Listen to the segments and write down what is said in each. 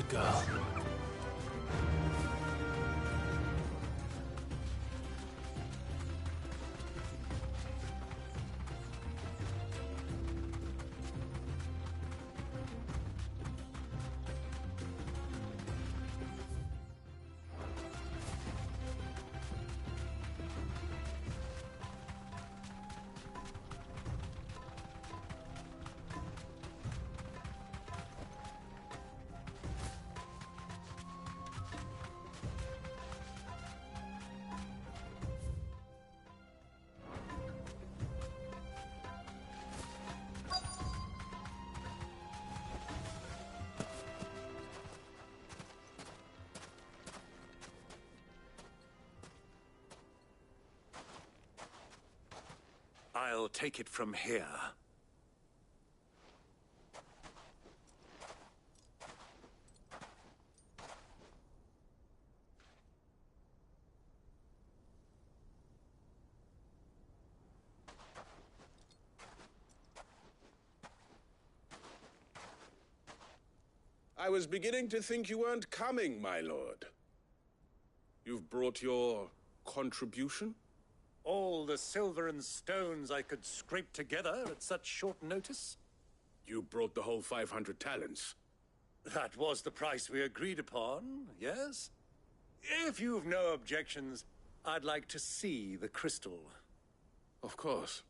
the girl. I'll take it from here. I was beginning to think you weren't coming, my lord. You've brought your contribution? All the silver and stones I could scrape together at such short notice? You brought the whole 500 talents. That was the price we agreed upon, yes? If you've no objections, I'd like to see the crystal. Of course.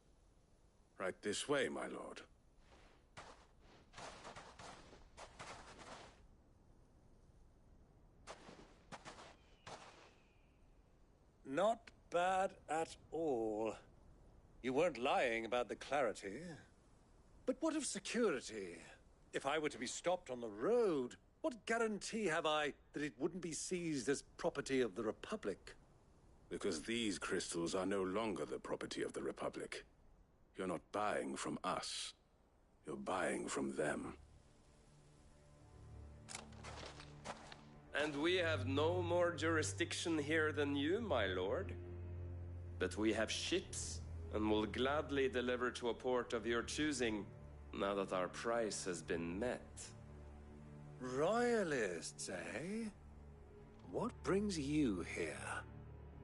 Right this way, my lord. Not bad at all. You weren't lying about the clarity. But what of security? If I were to be stopped on the road, what guarantee have I that it wouldn't be seized as property of the Republic? Because these crystals are no longer the property of the Republic. You're not buying from us. You're buying from them. And we have no more jurisdiction here than you, my lord. But we have ships, and will gladly deliver to a port of your choosing, now that our price has been met. Royalists, eh? What brings you here?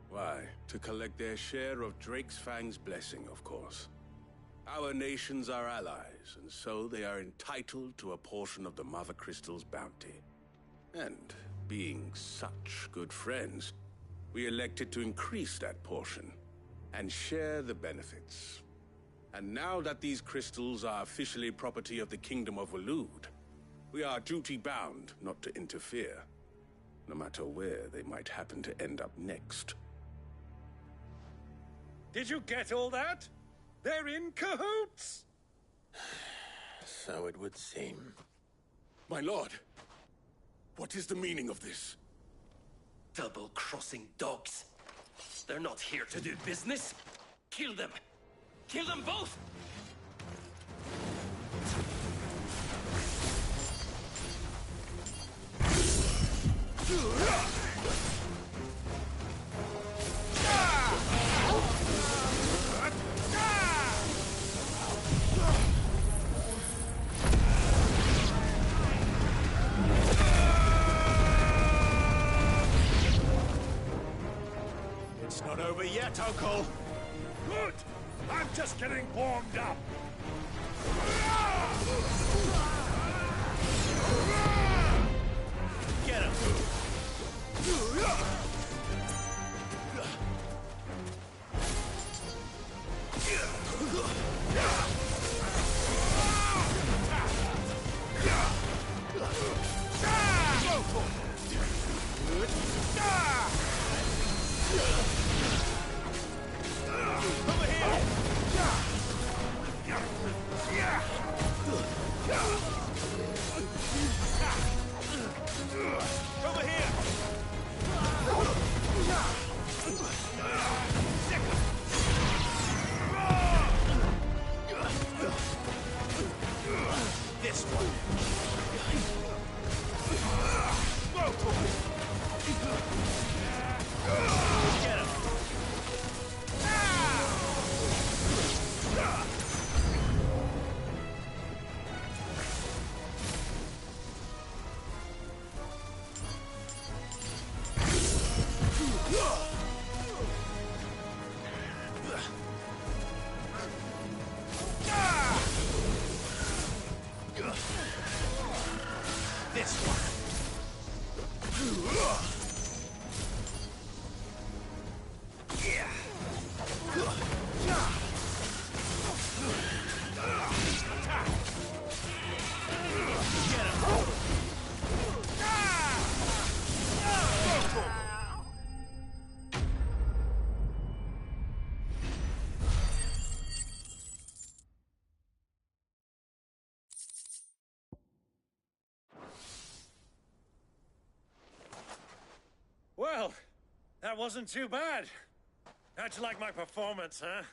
Why, to collect their share of Drake's Fang's blessing, of course. Our nations are allies, and so they are entitled to a portion of the Mothercrystal's bounty. And being such good friends, we elected to increase that portion and share the benefits. And now that these crystals are officially property of the Kingdom of Waloed, we are duty-bound not to interfere, no matter where they might happen to end up next. Did you get all that? They're in cahoots! So it would seem. My lord, what is the meaning of this? Double-crossing dogs. They're not here to do business. Kill them! Kill them both! It's not over yet, Uncle. Good! I'm just getting warmed up. Get him! Over here! Over here! That wasn't too bad. How'd you like my performance, huh?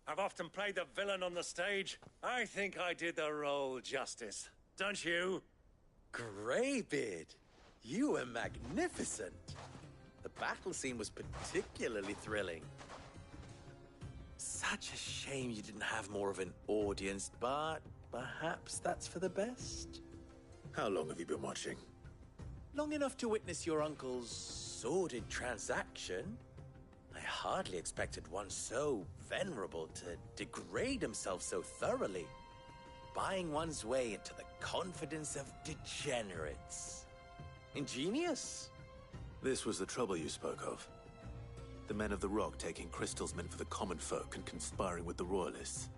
I've often played the villain on the stage. I think I did the role justice. Don't you? Greybeard, you were magnificent. The battle scene was particularly thrilling. Such a shame you didn't have more of an audience, but perhaps that's for the best. How long have you been watching? Long enough to witness your uncle's sordid transaction. I hardly expected one so venerable to degrade himself so thoroughly, buying one's way into the confidence of degenerates. Ingenious. This was the trouble you spoke of. The men of the Rock taking crystals meant for the common folk and conspiring with the Royalists.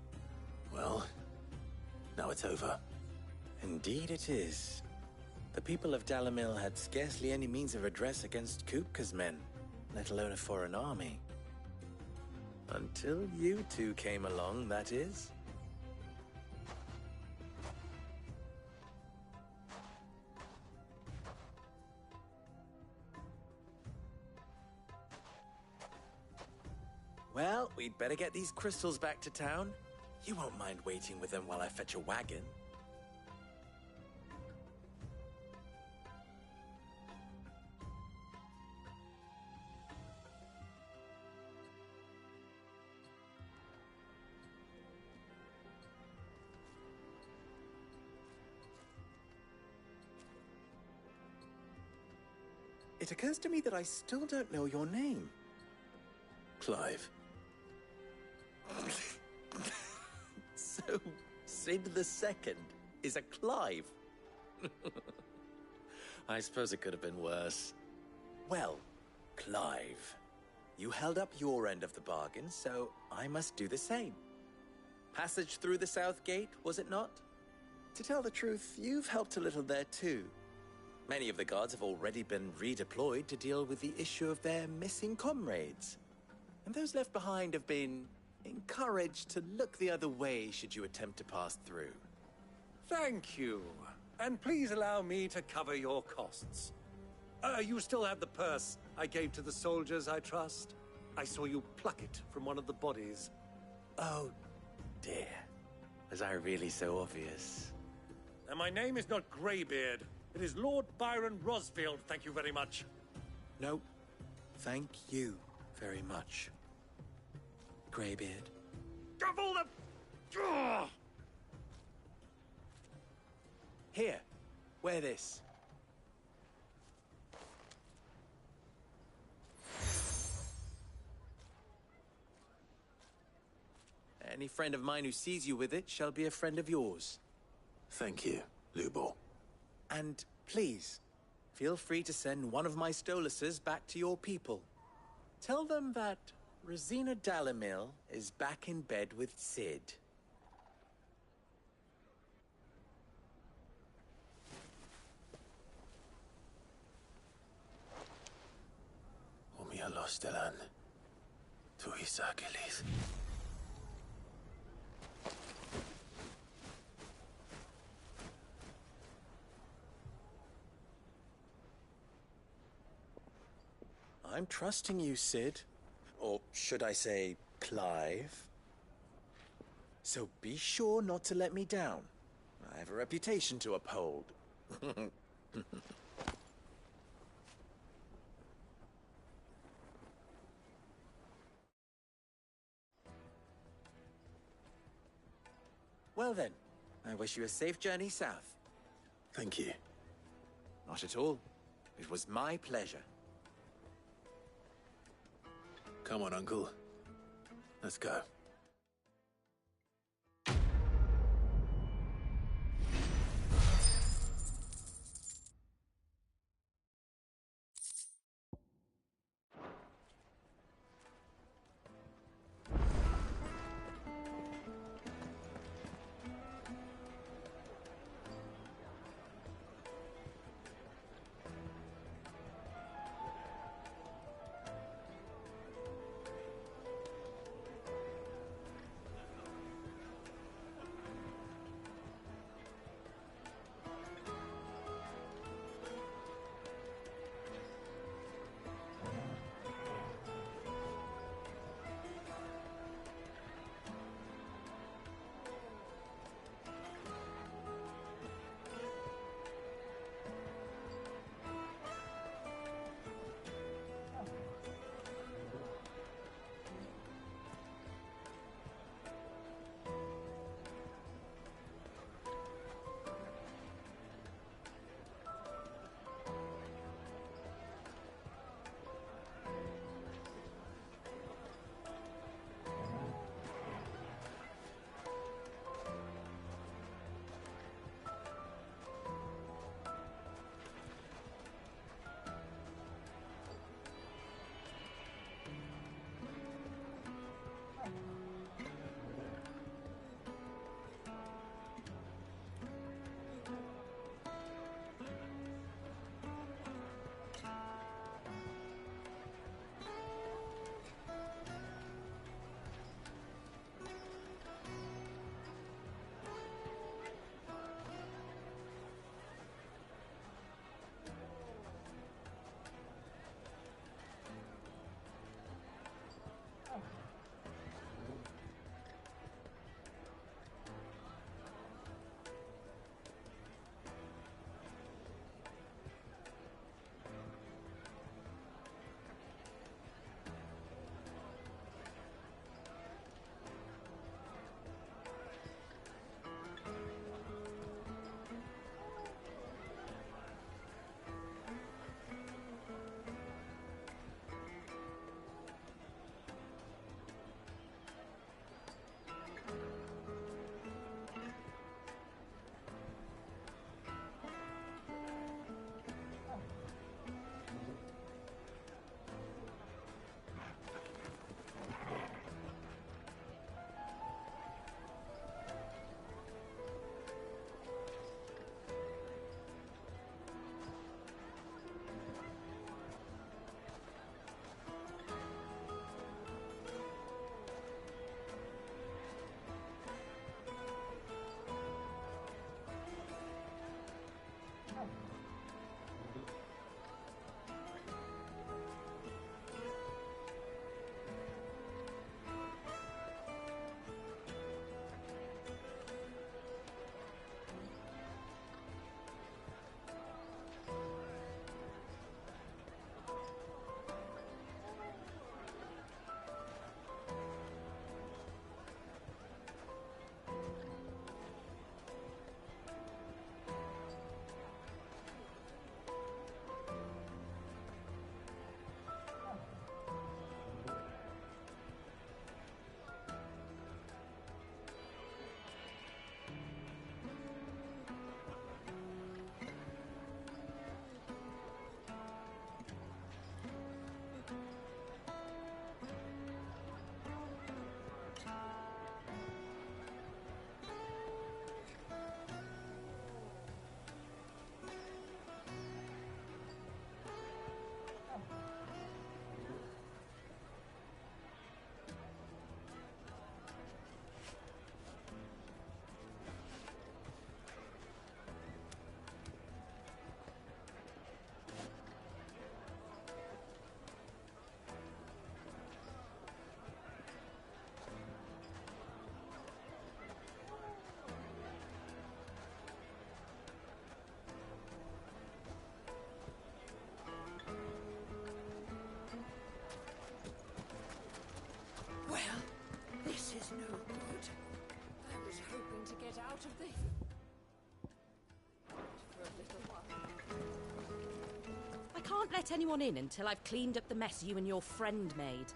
Well, now it's over. Indeed it is. The people of Dalamil had scarcely any means of redress against Kupka's men, let alone a foreign army. Until you two came along, that is. Well, we'd better get these crystals back to town. You won't mind waiting with them while I fetch a wagon. It occurs to me that I still don't know your name. Clive. So, Sid the Second is a Clive. I suppose it could have been worse. Well, Clive, you held up your end of the bargain, so I must do the same. Passage through the South Gate, was it not? To tell the truth, you've helped a little there too. Many of the guards have already been redeployed to deal with the issue of their missing comrades. And those left behind have been encouraged to look the other way should you attempt to pass through. Thank you. And please allow me to cover your costs. You still have the purse I gave to the soldiers, I trust? I saw you pluck it from one of the bodies. Oh, dear. Was I really so obvious? And my name is not Greybeard. It is Lord Byron Rosfield, thank you very much. No, thank you very much, Greybeard. Of all the... Ugh! Here, wear this. Any friend of mine who sees you with it shall be a friend of yours. Thank you, Lubor. And please, feel free to send one of my Stoluses back to your people. Tell them that Rosina Dalamil is back in bed with Sid. Omia Lostelan. Tuisa Achilles. I'm trusting you, Sid. Or should I say, Clive? So be sure not to let me down. I have a reputation to uphold. Well then, I wish you a safe journey south. Thank you. Not at all. It was my pleasure. Come on, Uncle. Let's go. let anyone in until I've cleaned up the mess you and your friend made.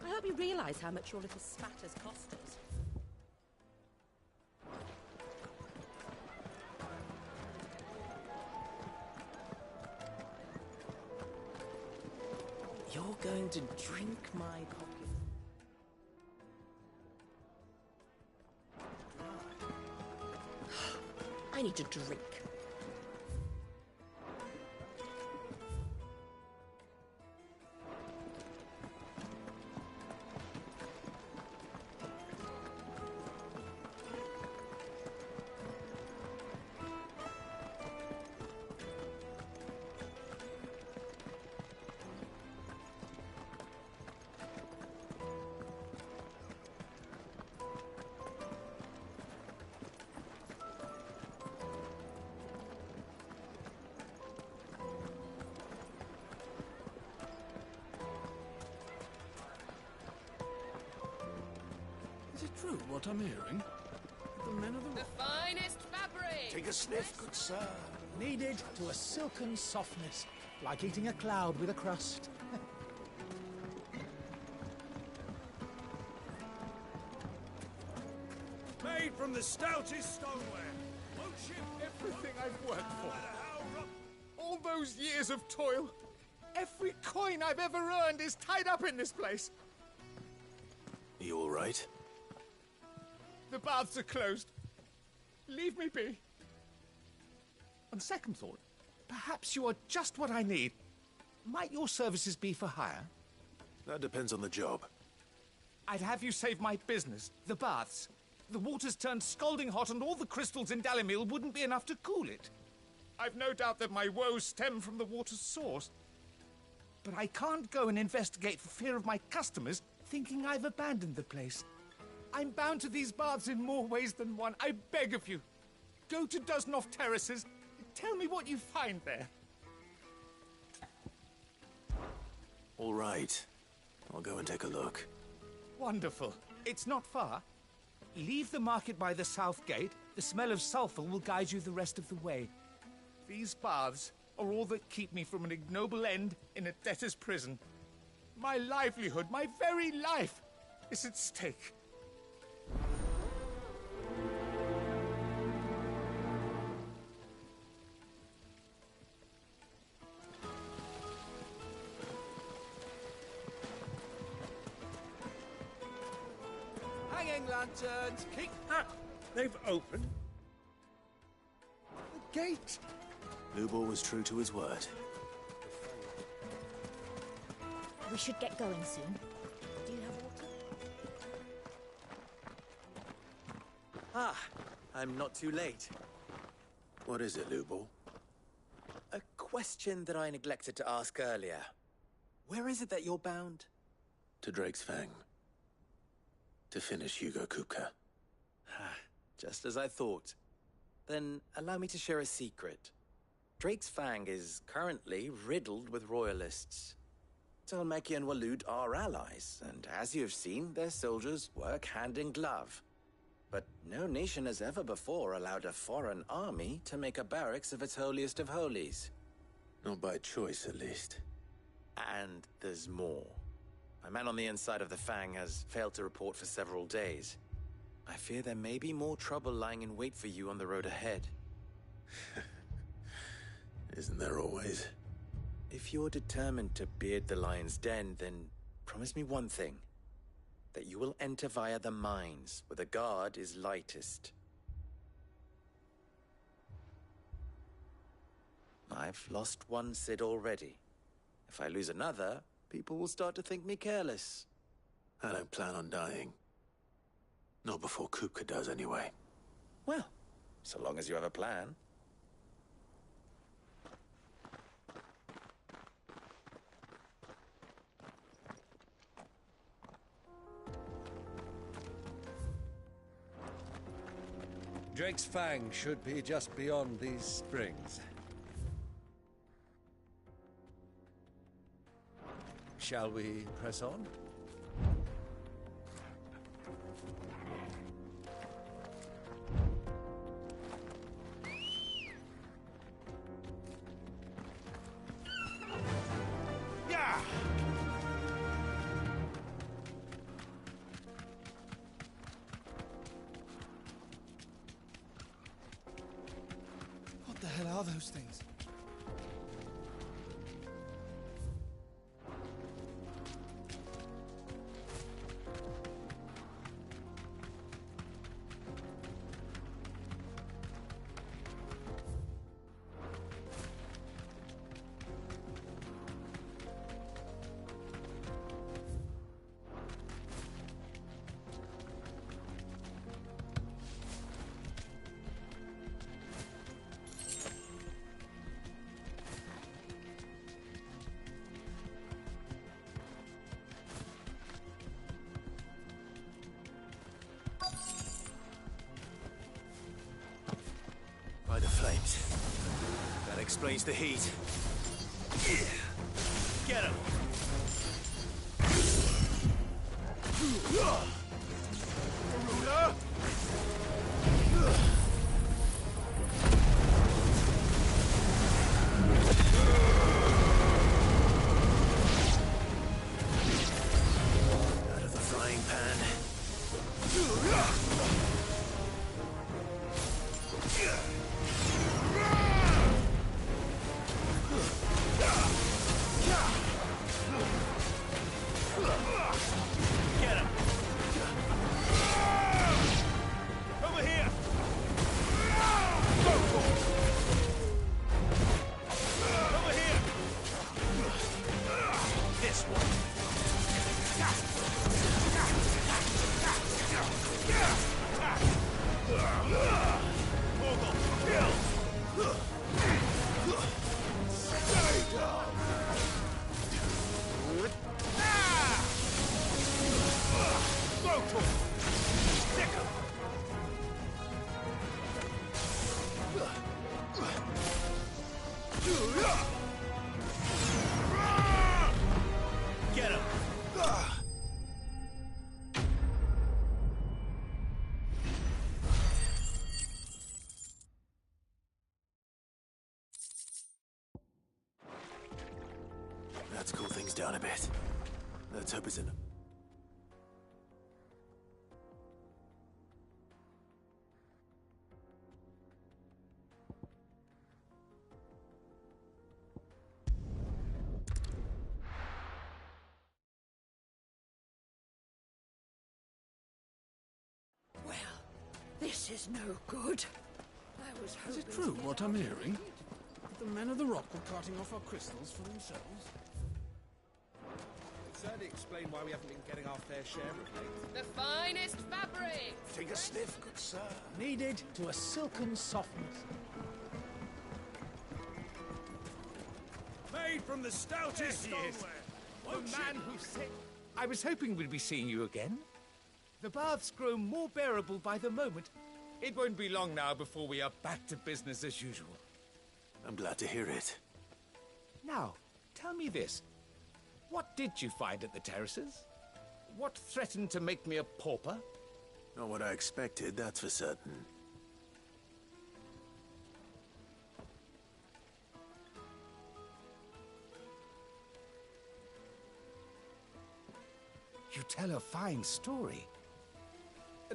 I hope you realise how much your little spat has cost us. You're going to drink my coffee? I need to drink. Is it true what I'm hearing? The men of the rock Finest fabric! take a sniff, good sir. Kneaded to a silken softness, like eating a cloud with a crust. Made from the stoutest stoneware. Won't ship Everything I've worked for. All those years of toil. Every coin I've ever earned is tied up in this place. You all right? The baths are closed. Leave me be. On second thought, perhaps you are just what I need. Might your services be for hire? That depends on the job. I'd have you save my business, the baths. The water's turned scalding hot and all the crystals in Dalimil wouldn't be enough to cool it. I've no doubt that my woes stem from the water's source. But I can't go and investigate for fear of my customers thinking I've abandoned the place. I'm bound to these baths in more ways than one. I beg of you. Go to Dusnoff Terraces. Tell me what you find there. All right. I'll go and take a look. Wonderful. It's not far. Leave the market by the south gate. The smell of sulfur will guide you the rest of the way. These baths are all that keep me from an ignoble end in a debtor's prison. My livelihood, my very life, is at stake. Hanging lanterns, keep... Ah, they've opened. The gate. Lubor was true to his word. We should get going soon. Do you have water? Ah, I'm not too late. What is it, Lubor? A question that I neglected to ask earlier. Where is it that you're bound? To Drake's Fang. To finish Hugo Kupka. Just as I thought. Then allow me to share a secret. Drake's Fang is currently riddled with royalists. Talmeki and Walud are allies, and as you have seen, their soldiers work hand in glove. But no nation has ever before allowed a foreign army to make a barracks of its holiest of holies. Not by choice, at least. And there's more. My man on the inside of the Fang has failed to report for several days. I fear there may be more trouble lying in wait for you on the road ahead. Isn't there always? If you're determined to beard the lion's den, then promise me one thing. That you will enter via the mines, where the guard is lightest. I've lost one Cid already. If I lose another, people will start to think me careless. I don't plan on dying. Not before Kupka does, anyway. Well, so long as you have a plan. Drake's Fang should be just beyond these springs. Shall we press on? are those things? By the flames. That explains the heat. Get him! Out of the frying pan. Get him! Over here! Over here! This one. Stay down! Get him! Let's cool things down a bit. Let's hope it's in. Well, this is no good. I was Is it hoping true to get what I'm out- hearing? The men of the rock were carting off our crystals for themselves? Certainly explain why we haven't been getting our fair share of late. The finest fabric! Take a sniff, good sir. Kneaded to a silken softness. Made from the stoutest stoneware. The man who said... I was hoping we'd be seeing you again. The baths grow more bearable by the moment. It won't be long now before we are back to business as usual. I'm glad to hear it. Now, tell me this. What did you find at the terraces? What threatened to make me a pauper? Not what I expected, that's for certain. You tell a fine story.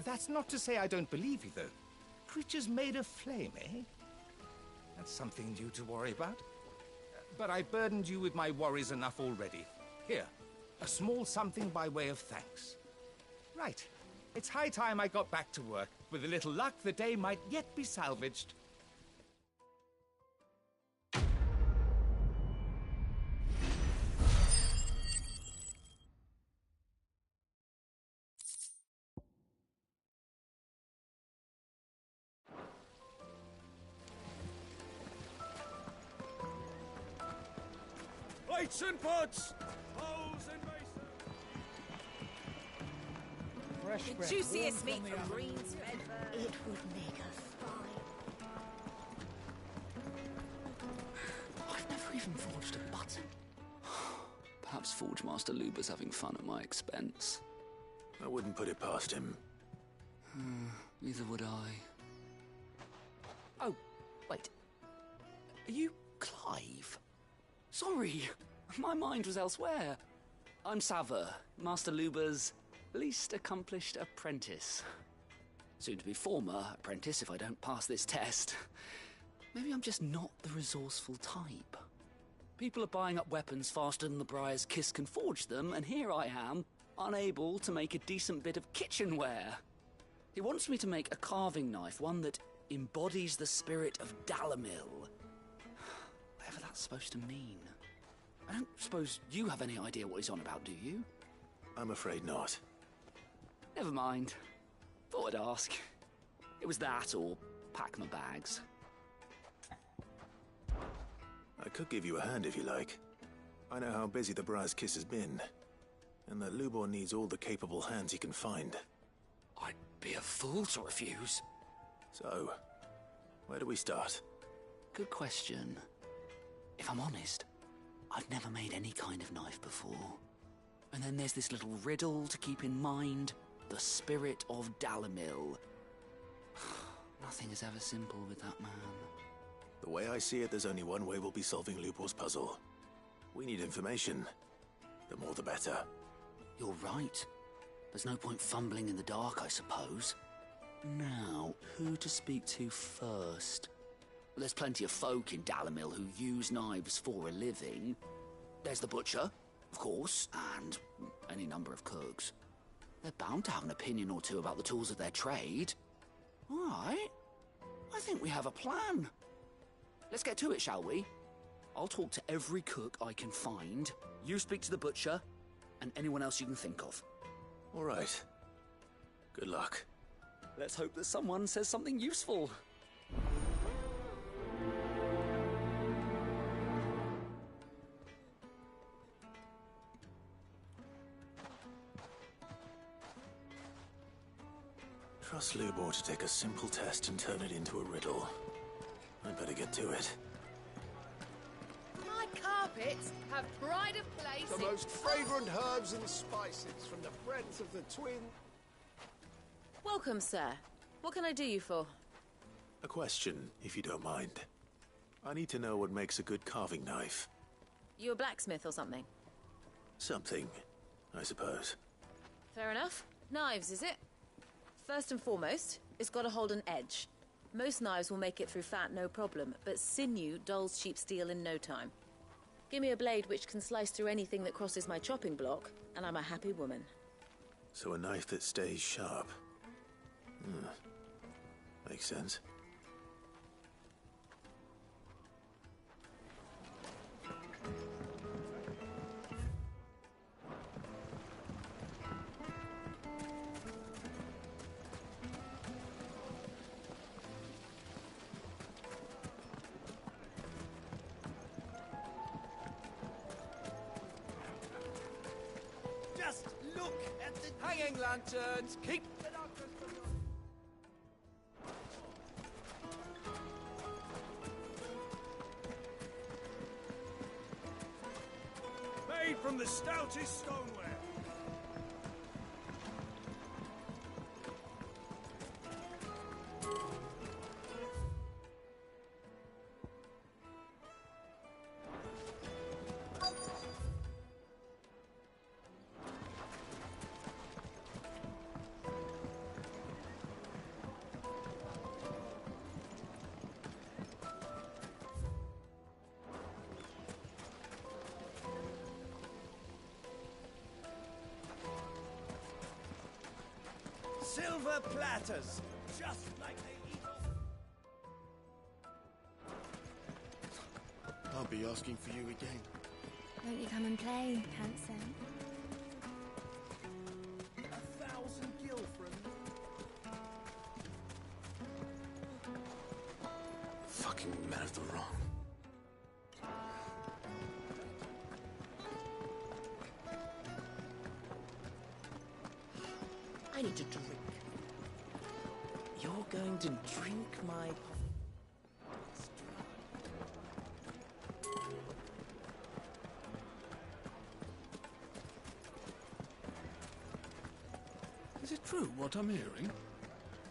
That's not to say I don't believe you, though. Creatures made of flame, eh? That's something new to worry about. But I burdened you with my worries enough already. Here, a small something by way of thanks. Right. It's high time I got back to work. With a little luck, the day might yet be salvaged. Plates and pots! Bowls and basins! Fresh The bread juiciest warm meat from the from oven. greens, red bird. It would make a fine. I've never even forged a button. Perhaps Forge Master Luber's having fun at my expense. I wouldn't put it past him. Neither would I. Oh, wait. Are you Clive? Sorry, my mind was elsewhere. I'm Sava, Master Luber's least accomplished apprentice. Soon to be former apprentice if I don't pass this test. Maybe I'm just not the resourceful type. People are buying up weapons faster than the Briar's Kiss can forge them, and here I am, unable to make a decent bit of kitchenware. He wants me to make a carving knife, one that embodies the spirit of Dalamil. Whatever that's supposed to mean. I don't suppose you have any idea what he's on about, do you? I'm afraid not. Never mind. Thought I'd ask. It was that, or pack my bags. I could give you a hand if you like. I know how busy the Briar's Kiss has been, and that Lubor needs all the capable hands he can find. I'd be a fool to refuse. So, where do we start? Good question. If I'm honest, I've never made any kind of knife before. And then there's this little riddle to keep in mind. The spirit of Dalamil. Nothing is ever simple with that man. The way I see it, there's only one way we'll be solving Lubor's puzzle. We need information. The more the better. You're right. There's no point fumbling in the dark, I suppose. Now, who to speak to first? There's plenty of folk in Dalamil who use knives for a living. There's the butcher, of course, and any number of cooks. They're bound to have an opinion or two about the tools of their trade. All right. I think we have a plan. Let's get to it, shall we? I'll talk to every cook I can find. You speak to the butcher, and anyone else you can think of. All right. Good luck. Let's hope that someone says something useful. Trust Lubor to take a simple test and turn it into a riddle. I'd better get to it. My carpets have pride of place. The most fragrant herbs and spices from the friends of the twin. Welcome, sir. What can I do you for? A question, if you don't mind. I need to know what makes a good carving knife. You a blacksmith or something? Something, I suppose. Fair enough. Knives, is it? First and foremost, it's got to hold an edge. Most knives will make it through fat, no problem, but sinew dulls cheap steel in no time. Give me a blade which can slice through anything that crosses my chopping block, and I'm a happy woman. So a knife that stays sharp. Makes sense. Just look at the hanging lanterns. Keep it up. Made from the stoutest stoneware. Silver platters, just like they eat off. I'll be asking for you again. Won't you come and play, handsome? 1,000 gil from Fucking men of the wrong. I need to drink. You're going to drink my... Is it true what I'm hearing?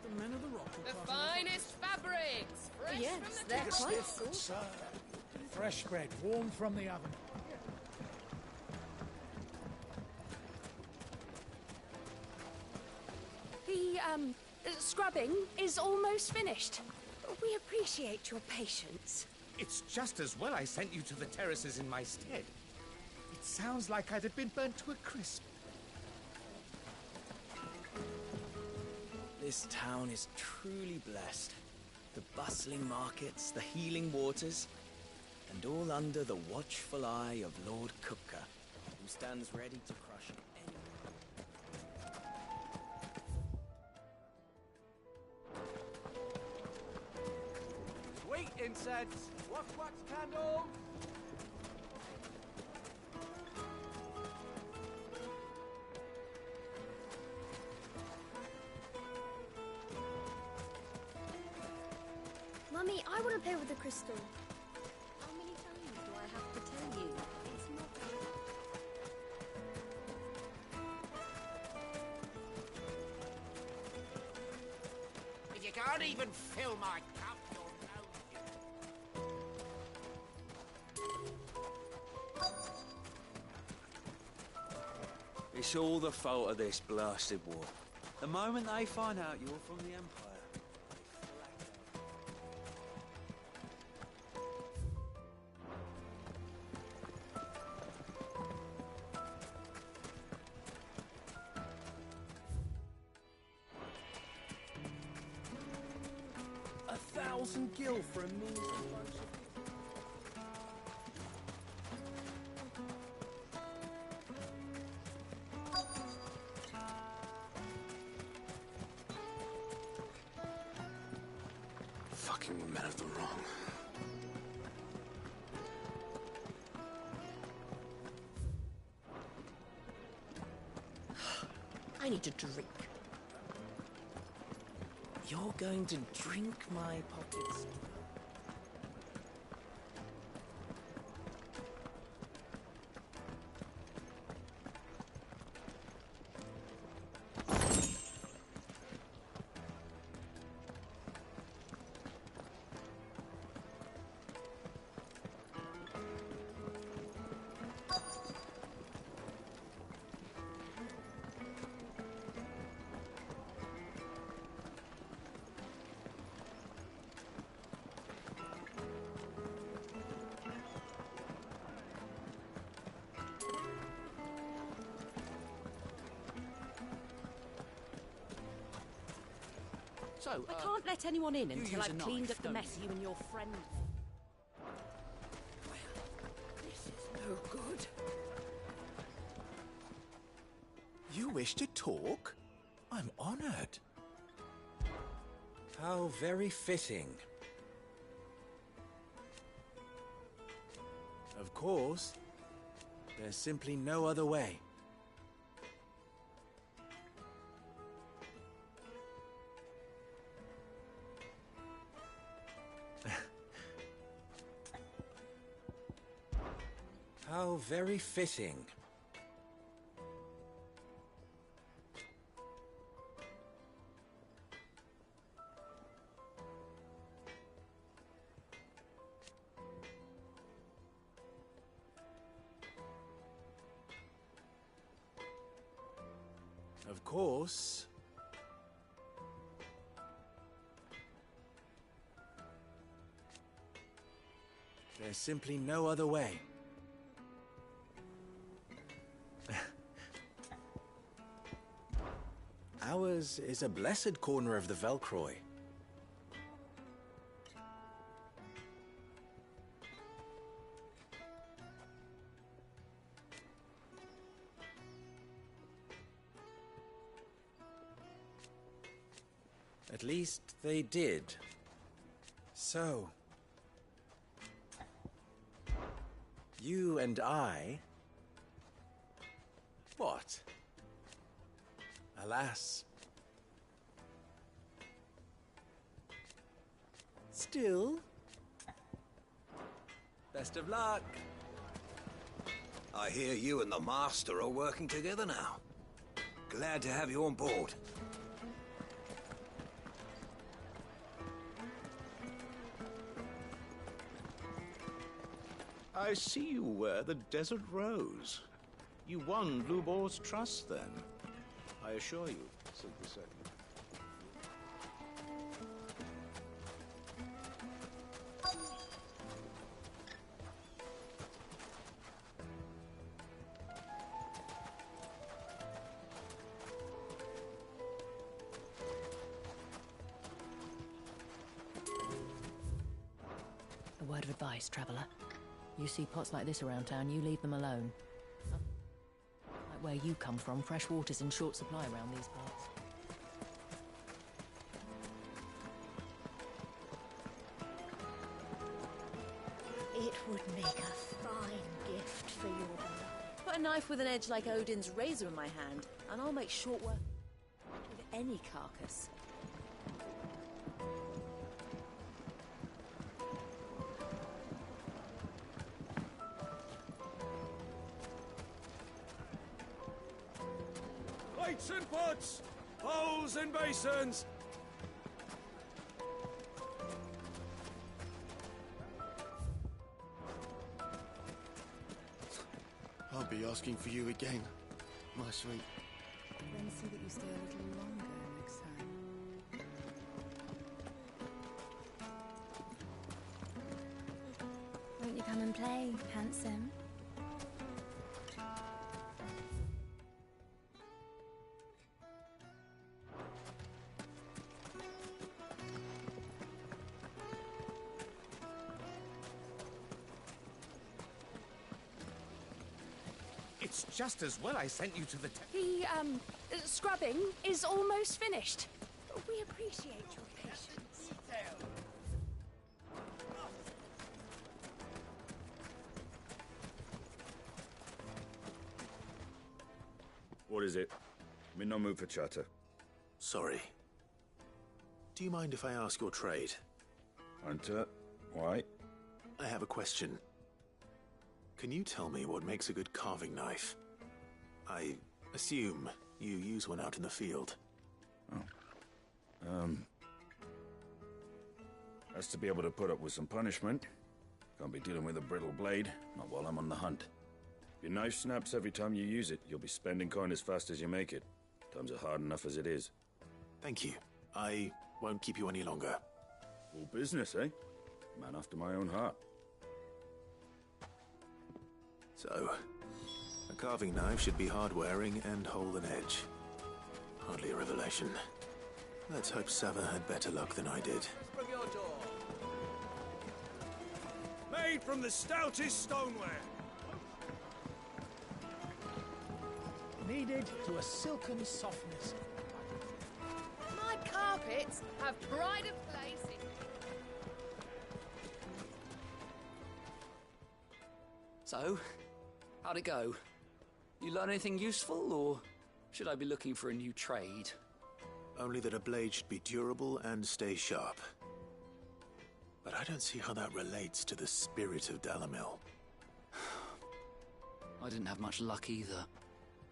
The men of the rock The are carting finest fabrics. Fresh Yes, from the they're table. quite Stiff, good sir. Fresh bread, warm from the oven. The, scrubbing is almost finished. We appreciate your patience. It's just as well I sent you to the terraces in my stead. It sounds like I'd have been burnt to a crisp. This town is truly blessed. The bustling markets, the healing waters, and all under the watchful eye of Lord Kupka, who stands ready to crush anyone. Sweet incense! Wax candles! Mummy, I want to play with the crystal. How many times do I have to tell you? It's not If you can't even fill my cup, you're no It's all the fault of this blasted war. The moment they find out you're from the Empire, gil for a measly bunch of... Fucking men of the wrong. I need to drink. you're going to drink my pockets. So, I can't let anyone in until use I've a cleaned knife, up the don't mess you and your friend. This is no good. You wish to talk? I'm honored. How very fitting. Of course, there's simply no other way. How very fitting. Of course. There's simply no other way. Ours is a blessed corner of the Velcroy. At least they did. So, you and I... What? Alas. Still. Best of luck. I hear you and the Master are working together now. Glad to have you on board. I see you wear the Desert Rose. You won Blue Ball's trust, then. I assure you, said the second. A word of advice, traveller. You see pots like this around town, you leave them alone. Like where you come from, fresh water's in short supply around these parts. It would make a fine gift for your beloved. Put a knife with an edge like Odin's razor in my hand, and I'll make short work with any carcass. Plates and pots! Bowls and basins! I'll be asking for you again, my sweet. Then see that you stay a little longer next time. Won't you come and play, handsome? It's just as well I sent you to the... The, scrubbing is almost finished. We appreciate your patience. What is it? I'm in no mood for chatter. Sorry. Do you mind if I ask your trade? Hunter, why? I have a question. Can you tell me what makes a good carving knife? I assume you use one out in the field. Has to be able to put up with some punishment. Can't be dealing with a brittle blade, not while I'm on the hunt. If your knife snaps every time you use it, you'll be spending coin as fast as you make it. Times are hard enough as it is. Thank you. I won't keep you any longer. All business, eh? Man after my own heart. So, a carving knife should be hard-wearing and hold an edge. Hardly a revelation. Let's hope Sava had better luck than I did. From your door. Made from the stoutest stoneware. Kneaded to a silken softness. My carpets have pride of place in... So, how'd it go? You learn anything useful, or should I be looking for a new trade? Only that a blade should be durable and stay sharp. But I don't see how that relates to the spirit of Dalamil. I didn't have much luck either.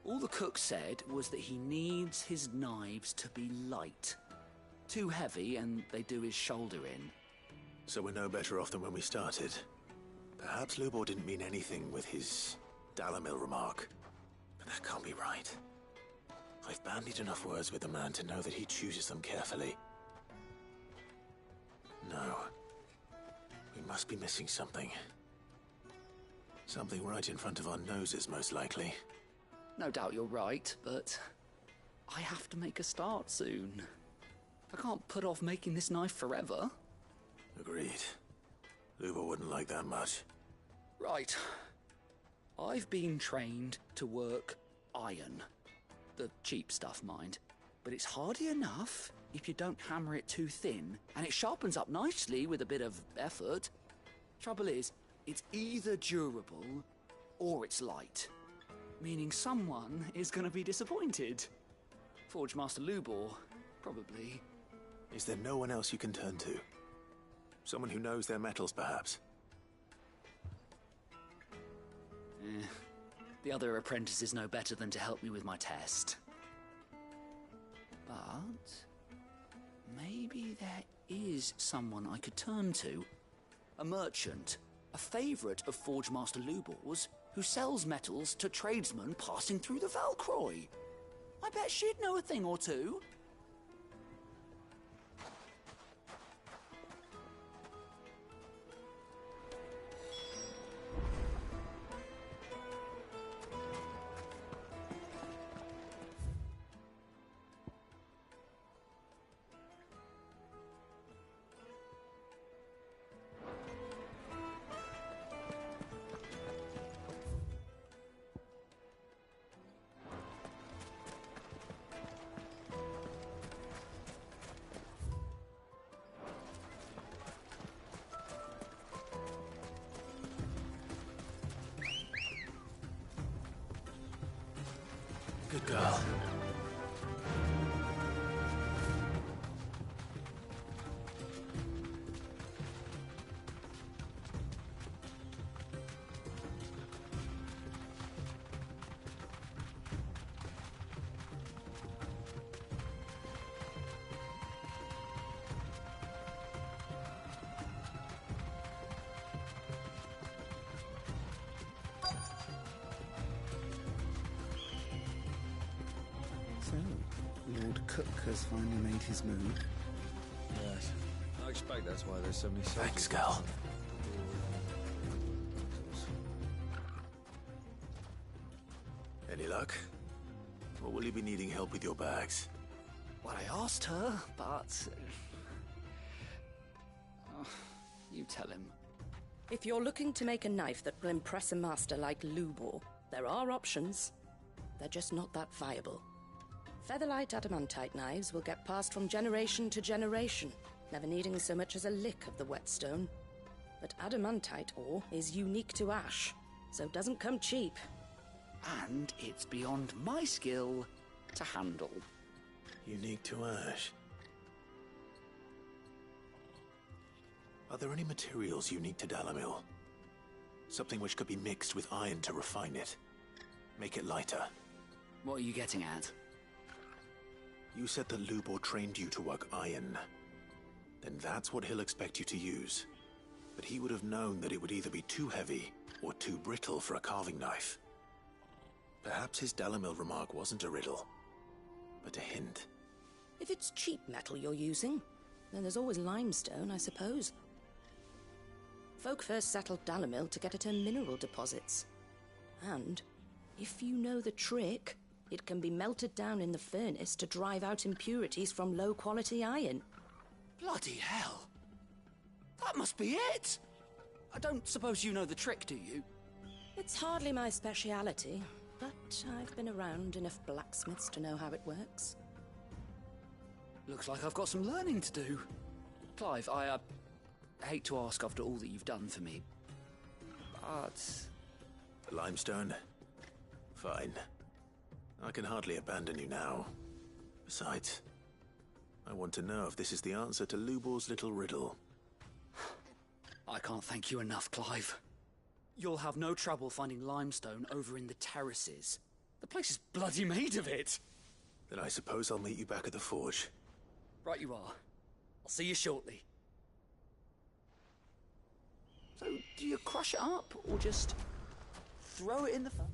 All the cook said was that he needs his knives to be light. Too heavy and they do his shoulder in. So we're no better off than when we started. Perhaps Lubor didn't mean anything with his Dalamil remark. But that can't be right. I've bandied enough words with the man to know that he chooses them carefully. No. We must be missing something. Something right in front of our noses, most likely. No doubt you're right, but I have to make a start soon. I can't put off making this knife forever. Agreed. Lubor wouldn't like that much. Right. I've been trained to work iron. The cheap stuff, mind. But it's hardy enough if you don't hammer it too thin, and it sharpens up nicely with a bit of effort. Trouble is, it's either durable or it's light. Meaning someone is going to be disappointed. Forge Master Lubor, probably. Is there no one else you can turn to? Someone who knows their metals, perhaps? The other apprentices know better than to help me with my test. But maybe there is someone I could turn to. A merchant, a favourite of Forge Master Lubor's, who sells metals to tradesmen passing through the Valcroy. I bet she'd know a thing or two. Lord Cook has finally made his move. Yes. I expect that's why there's so many soldiers. Thanks, Cal. Any luck? Or will you be needing help with your bags? Well, I asked her, but... you tell him. If you're looking to make a knife that will impress a master like Lubor, there are options. They're just not that viable. Featherlight adamantite knives will get passed from generation to generation, never needing so much as a lick of the whetstone. But adamantite ore is unique to ash, so it doesn't come cheap. And it's beyond my skill to handle. Unique to ash. Are there any materials unique to Dalamil? Something which could be mixed with iron to refine it. Make it lighter. What are you getting at? You said that Lubor trained you to work iron. Then that's what he'll expect you to use. But he would have known that it would either be too heavy or too brittle for a carving knife. Perhaps his Dalamil remark wasn't a riddle, but a hint. If it's cheap metal you're using, then there's always limestone, I suppose. Folk first settled Dalamil to get at her mineral deposits. And, if you know the trick, it can be melted down in the furnace to drive out impurities from low-quality iron. Bloody hell! That must be it! I don't suppose you know the trick, do you? It's hardly my speciality, but I've been around enough blacksmiths to know how it works. Looks like I've got some learning to do. Clive, I hate to ask after all that you've done for me, but... Limestone? Fine. I can hardly abandon you now. Besides, I want to know if this is the answer to Lubor's little riddle. I can't thank you enough, Clive. You'll have no trouble finding limestone over in the terraces. The place is bloody made of it. Then I suppose I'll meet you back at the forge. Right you are. I'll see you shortly. So, do you crush it up, or just throw it in the fire?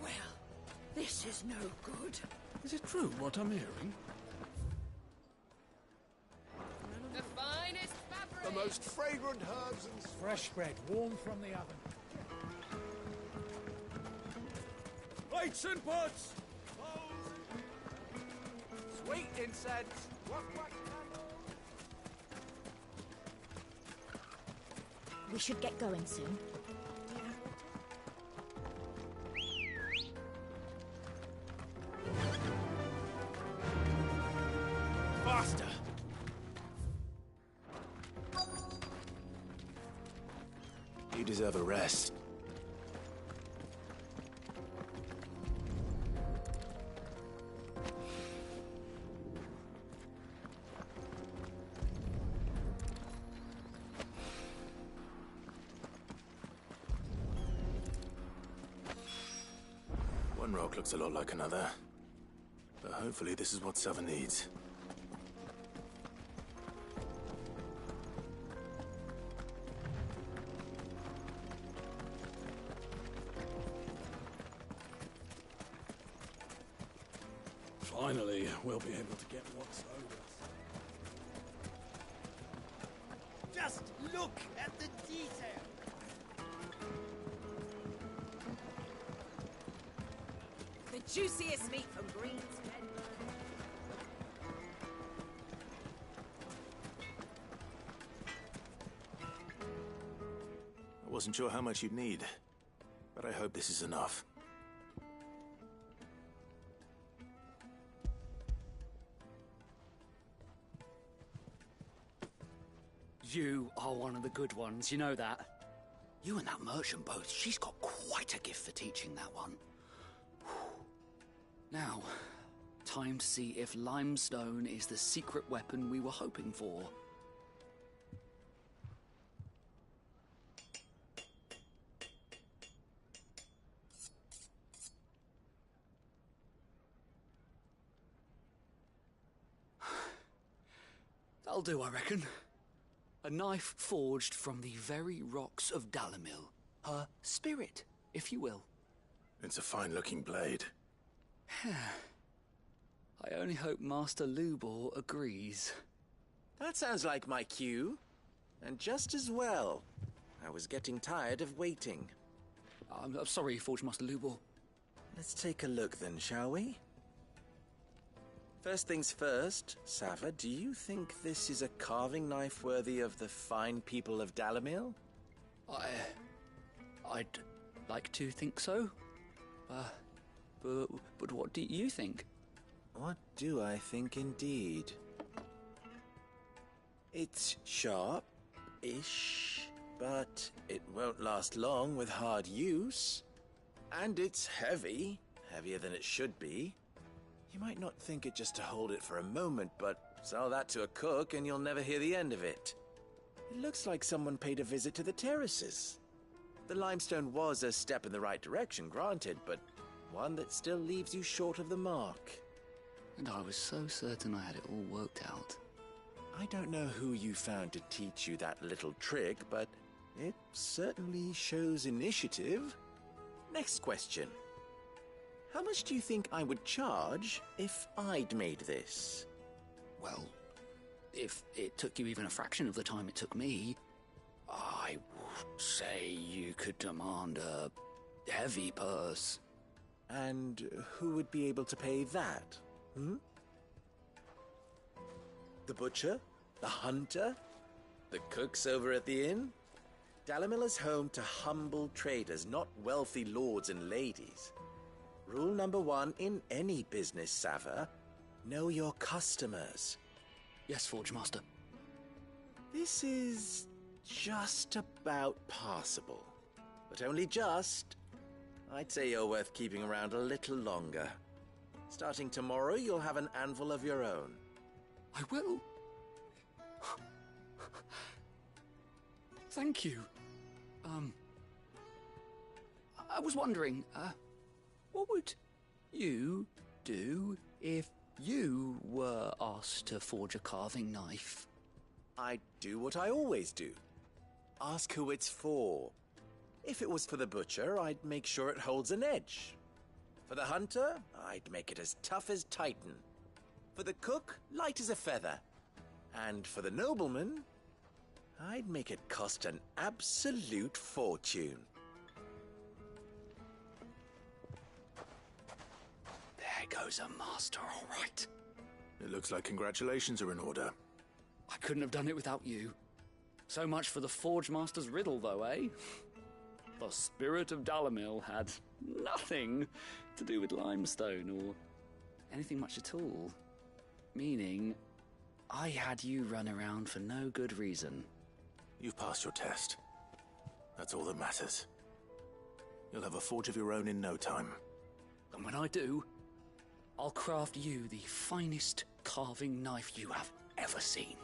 Well, this is no good. Is it true what I'm hearing? The finest fabric! The most fragrant herbs and... Fresh bread, warm from the oven. Plates and pots! Sweet incense! We should get going soon. Faster! You deserve a rest. One rock looks a lot like another, but hopefully this is what Seven needs. Finally, we'll be able to get what's owed us. Just look at the detail. The juiciest meat from Green's Bed. I wasn't sure how much you'd need, but I hope this is enough. You are one of the good ones, you know that. You and that merchant both, she's got quite a gift for teaching that one. Now, time to see if limestone is the secret weapon we were hoping for. That'll do, I reckon. A knife forged from the very rocks of Dalamil. Her spirit, if you will. It's a fine-looking blade. I only hope Master Lubor agrees. That sounds like my cue. And just as well. I was getting tired of waiting. I'm sorry, Forge Master Lubor. Let's take a look then, shall we? First things first, Sava, do you think this is a carving knife worthy of the fine people of Dalamil? I'd like to think so. But what do you think? What do I think indeed? It's sharp-ish, but it won't last long with hard use. And it's heavy, heavier than it should be. You might not think it just to hold it for a moment, but sell that to a cook and you'll never hear the end of it. It looks like someone paid a visit to the terraces. The limestone was a step in the right direction, granted, but one that still leaves you short of the mark. And I was so certain I had it all worked out. I don't know who you found to teach you that little trick, but it certainly shows initiative. Next question. How much do you think I would charge if I'd made this? Well, if it took you even a fraction of the time it took me, I would say you could demand a heavy purse. And who would be able to pay that? The butcher? The hunter? The cooks over at the inn? Dalamil is home to humble traders, not wealthy lords and ladies. Rule number 1 in any business, Sava: know your customers. Yes, Forge Master. This is just about passable. But only just. I'd say you're worth keeping around a little longer. Starting tomorrow, you'll have an anvil of your own. I will. Thank you. I was wondering, what would you do if you were asked to forge a carving knife? I'd do what I always do. Ask who it's for. If it was for the butcher, I'd make sure it holds an edge. For the hunter, I'd make it as tough as Titan. For the cook, light as a feather. And for the nobleman, I'd make it cost an absolute fortune. There goes a master, all right. It looks like congratulations are in order. I couldn't have done it without you. So much for the Forge Master's riddle, though, eh? The spirit of Dalamil had nothing to do with limestone or anything much at all. Meaning, I had you run around for no good reason. You've passed your test. That's all that matters. You'll have a forge of your own in no time. And when I do, I'll craft you the finest carving knife you have ever seen.